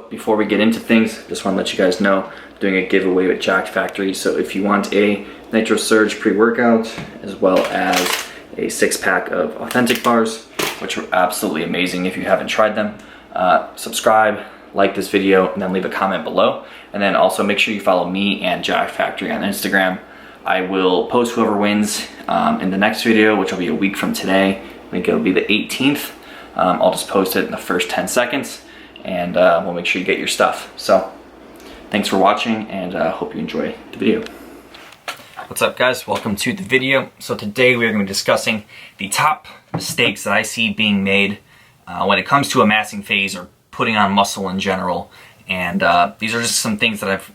before we get into things, just want to let you guys know I'm doing a giveaway with Jack Factory. So if you want a Nitro Surge pre-workout as well as a 6-pack of authentic bars, which are absolutely amazing if you haven't tried them, subscribe, like this video, and then leave a comment below. And then also make sure you follow me and Jack Factory on Instagram. I will post whoever wins in the next video, which will be a week from today. I think it'll be the 18th. I'll just post it in the first 10 seconds, and we'll make sure you get your stuff. So thanks for watching, and hope you enjoy the video. What's up, guys? Welcome to the video. So today we are going to be discussing the top mistakes that I see being made when it comes to a massing phase or putting on muscle in general. And these are just some things that I've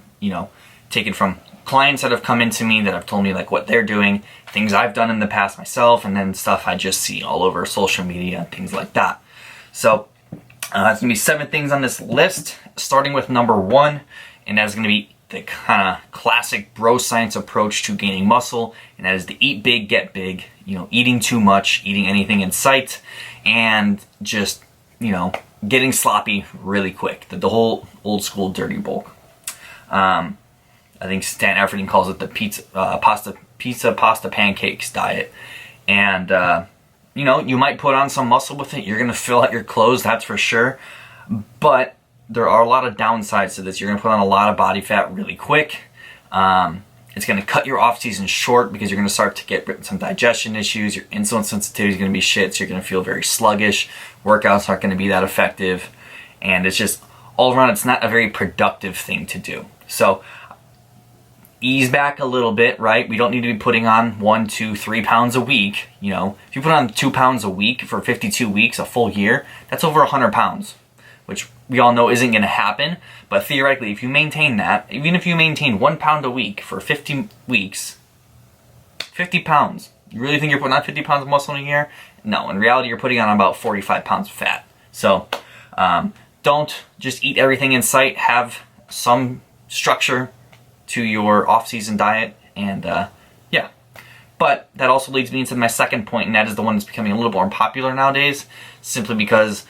taken from clients that have come into me that have told me like what they're doing, things I've done in the past myself, and then stuff I just see all over social media and things like that. So there's gonna be 7 things on this list, starting with number 1, and that's gonna be the kind of classic bro science approach to gaining muscle, and that is to eat big, get big. Eating too much, eating anything in sight, and just getting sloppy really quick. The whole old school dirty bulk. I think Stan Efferding calls it the pizza pasta pancakes diet. And you might put on some muscle with it. You're gonna fill out your clothes, that's for sure. But there are a lot of downsides to this. You're gonna put on a lot of body fat really quick. It's gonna cut your off season short because you're gonna start to get some digestion issues. Your insulin sensitivity is gonna be shit, so you're gonna feel very sluggish. Workouts aren't gonna be that effective. And it's just all around, it's not a very productive thing to do. So ease back a little bit, right? We don't need to be putting on 1, 2, 3 pounds a week. If you put on 2 pounds a week for 52 weeks, a full year, that's over 100 pounds, which we all know isn't going to happen. But theoretically, if you maintain that, even if you maintain 1 pound a week for 50 weeks, 50 pounds, you really think you're putting on 50 pounds of muscle in a year? No, in reality, you're putting on about 45 pounds of fat. So don't just eat everything in sight. Have some structure to your off-season diet, and yeah. But that also leads me into my second point, and that is the one that's becoming a little more popular nowadays, simply because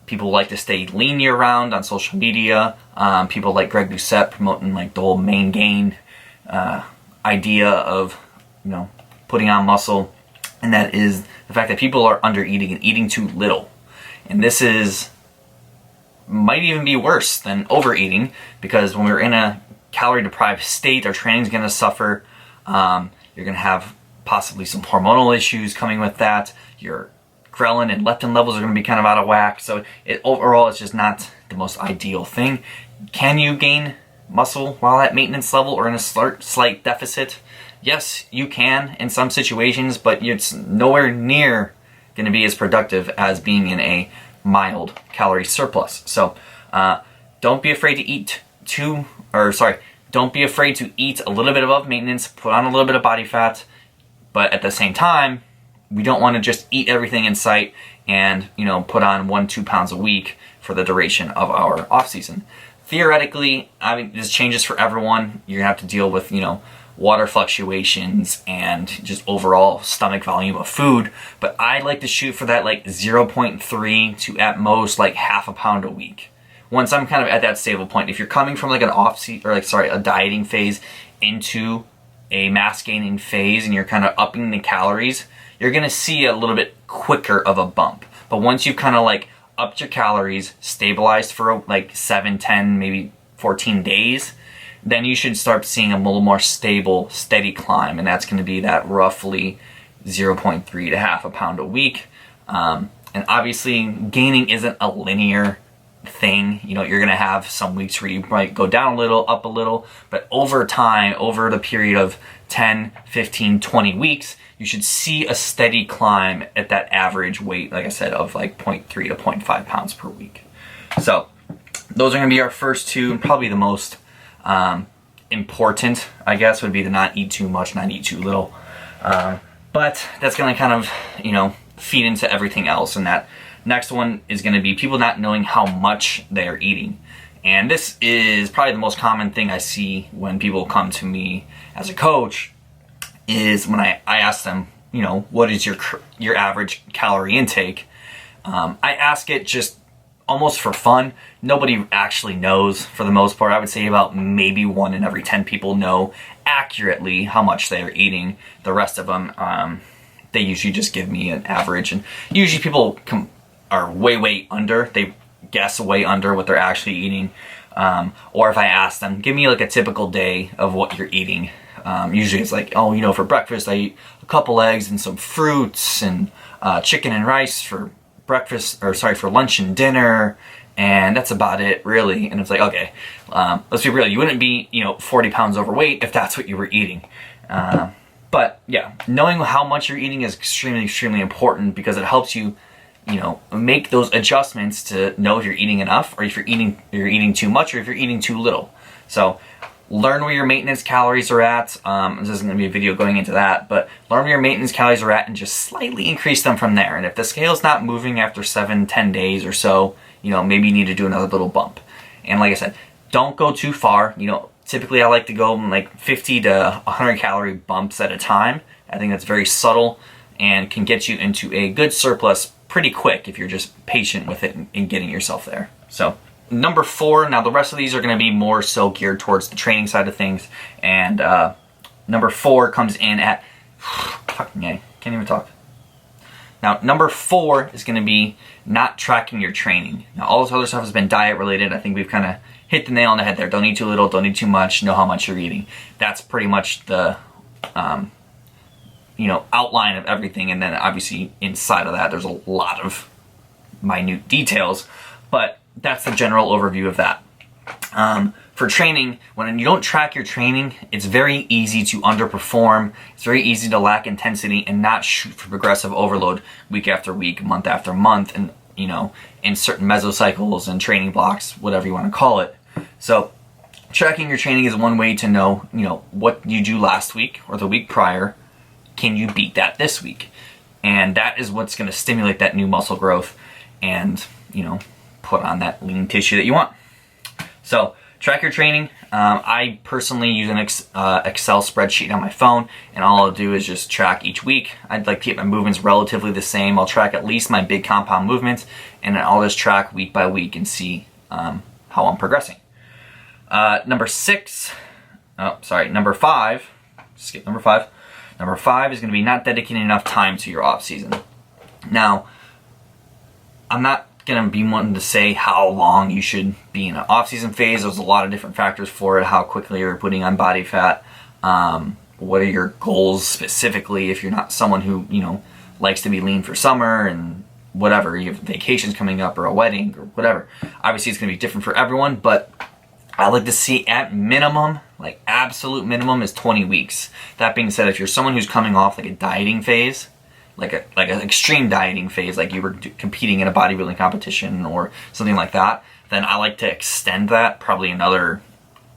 people like to stay lean year-round on social media. People like Greg Doucette promoting like the whole main gain idea of putting on muscle, and that is the fact that people are under-eating and eating too little. And this might even be worse than overeating, because when we're in a calorie-deprived state, our training's going to suffer. You're going to have possibly some hormonal issues coming with that. Your ghrelin and leptin levels are going to be kind of out of whack. So overall, it's just not the most ideal thing. Can you gain muscle while at maintenance level or in a slight deficit? Yes, you can in some situations, but it's nowhere near going to be as productive as being in a mild calorie surplus. So don't be afraid to eat don't be afraid to eat a little bit above maintenance, put on a little bit of body fat, but at the same time, we don't want to just eat everything in sight and, put on 1, 2 pounds a week for the duration of our off season. Theoretically, this changes for everyone. You're gonna have to deal with, water fluctuations and just overall stomach volume of food, but I like to shoot for that like 0.3 to at most like half a pound a week. Once I'm kind of at that stable point, if you're coming from like an a dieting phase into a mass gaining phase and you're kind of upping the calories, you're gonna see a little bit quicker of a bump. But once you've kind of like upped your calories, stabilized for like 7, 10, maybe 14 days, then you should start seeing a little more stable, steady climb, and that's gonna be that roughly 0.3 to half a pound a week. And obviously, gaining isn't a linear thing. You're gonna have some weeks where you might go down a little, up a little, but over time, over the period of 10, 15, 20 weeks, you should see a steady climb at that average weight, like I said, of like 0.3 to 0.5 pounds per week. So those are gonna be our first 2, and probably the most important, I guess, would be to not eat too much, not eat too little. But that's gonna kind of, feed into everything else, and that next one is going to be people not knowing how much they're eating. And this is probably the most common thing I see when people come to me as a coach, is when I ask them, what is your average calorie intake? I ask it just almost for fun. Nobody actually knows for the most part. I would say about maybe 1 in every 10 people know accurately how much they are eating. The rest of them, they usually just give me an average, and usually people are way under. They guess way under what they're actually eating. Or if I ask them, give me like a typical day of what you're eating. Usually it's like, oh, you know, for breakfast I eat a couple eggs and some fruits and chicken and rice for breakfast, or sorry, for lunch and dinner, and that's about it, really. And it's like, okay, let's be real, you wouldn't be, you know, 40 pounds overweight if that's what you were eating. But yeah, knowing how much you're eating is extremely important, because it helps you, you know, make those adjustments to know if you're eating enough, or if you're eating too much, or if you're eating too little. So learn where your maintenance calories are at. This isn't going to be a video going into that, but learn where your maintenance calories are at and just slightly increase them from there. And if the scale's not moving after 7-10 days or so, you know, maybe you need to do another little bump. And like I said, don't go too far. You know, typically I like to go like 50 to 100 calorie bumps at a time. I think that's very subtle and can get you into a good surplus pretty quick if you're just patient with it and getting yourself there. So number 4, now the rest of these are going to be more so geared towards the training side of things, and number 4 comes in at, fucking A, can't even talk. Now number 4 is going to be not tracking your training. Now all this other stuff has been diet related. I think we've kind of hit the nail on the head there. Don't eat too little, don't eat too much, know how much you're eating. That's pretty much the you know, outline of everything, and then obviously inside of that there's a lot of minute details, but that's the general overview of that. For training, when you don't track your training, it's very easy to underperform. It's very easy to lack intensity and not shoot for progressive overload week after week, month after month, and, you know, in certain mesocycles and training blocks, whatever you want to call it. So tracking your training is one way to know, you know, what you do last week or the week prior. Can you beat that this week? And that is what's going to stimulate that new muscle growth and, you know, put on that lean tissue that you want. So track your training. I personally use an Excel spreadsheet on my phone, and all I'll do is just track each week. I'd like to keep my movements relatively the same. I'll track at least my big compound movements, and then I'll just track week by week and see how I'm progressing. Number 5, skip number 5. Number 5 is going to be not dedicating enough time to your off season. Now, I'm not going to be wanting to say how long you should be in an off-season phase. There's a lot of different factors for it. How quickly you're putting on body fat. What are your goals specifically if you're not someone who, you know, likes to be lean for summer and whatever. You have vacations coming up or a wedding or whatever. Obviously, it's going to be different for everyone, but I like to see at minimum, like absolute minimum, is 20 weeks. That being said, if you're someone who's coming off like a dieting phase, like an extreme dieting phase, like you were competing in a bodybuilding competition or something like that, then I like to extend that probably another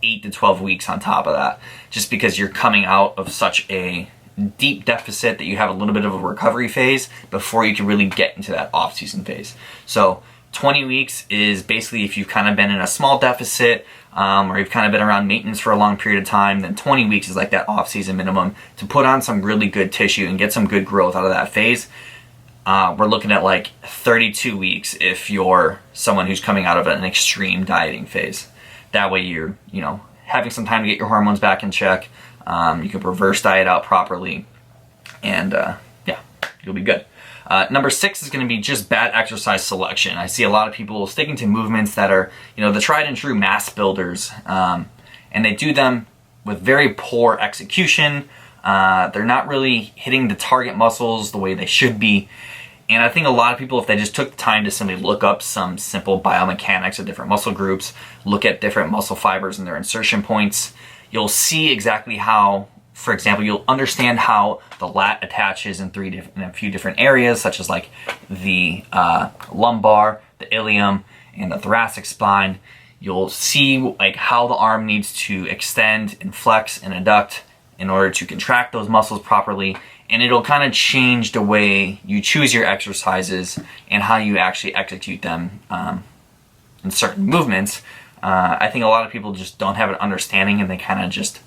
8 to 12 weeks on top of that, just because you're coming out of such a deep deficit that you have a little bit of a recovery phase before you can really get into that off-season phase. So 20 weeks is basically if you've kind of been in a small deficit, or you've kind of been around maintenance for a long period of time, then 20 weeks is like that off-season minimum to put on some really good tissue and get some good growth out of that phase. We're looking at like 32 weeks if you're someone who's coming out of an extreme dieting phase. That way you're, you know, having some time to get your hormones back in check. You can reverse diet out properly, and yeah, you'll be good. Number 6 is going to be just bad exercise selection. I see a lot of people sticking to movements that are, you know, the tried and true mass builders, and they do them with very poor execution. They're not really hitting the target muscles the way they should be. And I think a lot of people, if they just took the time to simply look up some simple biomechanics of different muscle groups, look at different muscle fibers and their insertion points, you'll see exactly how, for example, you'll understand how the lat attaches in a few different areas, such as like the lumbar, the ilium, and the thoracic spine. You'll see like how the arm needs to extend and flex and adduct in order to contract those muscles properly, and it'll kind of change the way you choose your exercises and how you actually execute them in certain movements. I think a lot of people just don't have an understanding, and they kind of just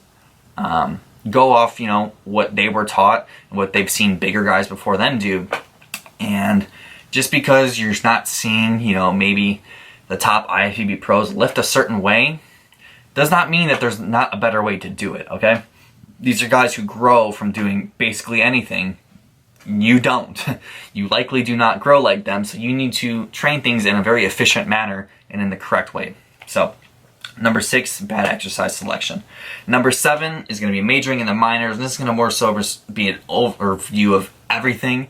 go off, you know, what they were taught and what they've seen bigger guys before them do, and Just because you're not seeing, maybe the top IFBB pros lift a certain way, does not mean that there's not a better way to do it, okay? These are guys who grow from doing basically anything. You don't. You likely do not grow like them, so you need to train things in a very efficient manner and in the correct way. So, number 6, bad exercise selection. Number 7 is going to be majoring in the minors, and this is going to more so be an overview of everything.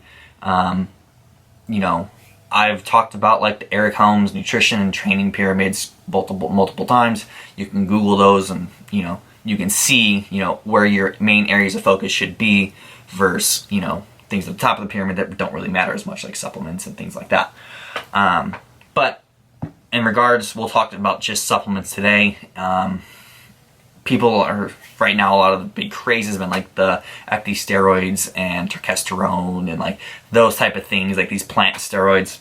I've talked about like the Eric Helms nutrition and training pyramids multiple times. You can Google those, and you can see where your main areas of focus should be versus things at the top of the pyramid that don't really matter as much, like supplements and things like that. But in regards, we'll talk about just supplements today. People are, right now, a lot of the big craze has been like the steroids and testosterone and like those type of things, like these plant steroids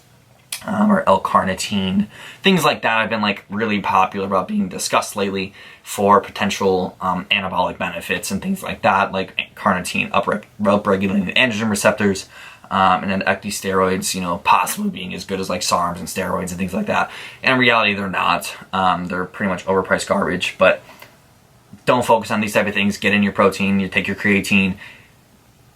or L-carnitine, things like that have been like really popular about being discussed lately for potential anabolic benefits and things like that, like carnitine upregulating the androgen receptors, and then steroids, possibly being as good as like SARMs and steroids and things like that. And in reality, they're not. They're pretty much overpriced garbage, but don't focus on these type of things. Get in your protein, you take your creatine,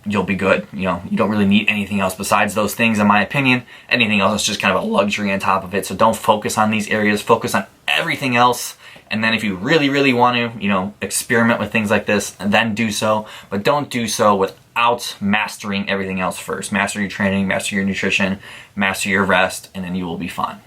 you'll be good. You don't really need anything else besides those things, in my opinion. Anything else is just kind of a luxury on top of it. So don't focus on these areas, focus on everything else. And then if you really, really want to, experiment with things like this, then do so. But don't do so without mastering everything else first. Master your training, master your nutrition, master your rest, and then you will be fine.